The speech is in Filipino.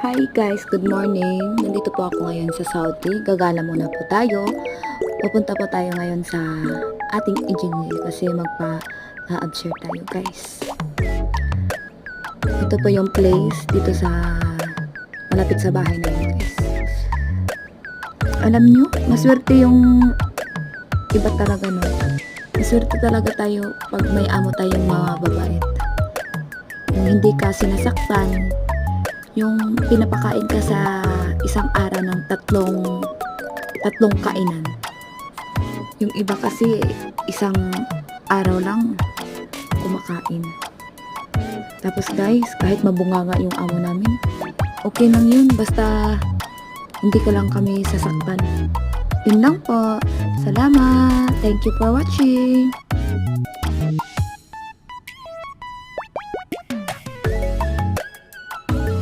Hi guys, good morning. Nandito po ako ngayon sa Saudi. Gagala muna po tayo. Pupunta po tayo ngayon sa ating engineer kasi magpa-observe tayo guys. Ito po yung place dito sa malapit sa bahay namin guys. Alam nyo, maswerte yung iba talaga no. Maswerte talaga tayo pag may amo tayong mga babait. Yung hindi ka sinasaktan, yung pinapakain ka sa isang araw ng tatlong kainan. Yung iba kasi isang araw lang kumakain. Tapos guys, kahit mabunganga yung amo namin, okay lang yun, basta hindi ka lang kami sasaktan. Yun lang po. Salamat. Thank you for watching.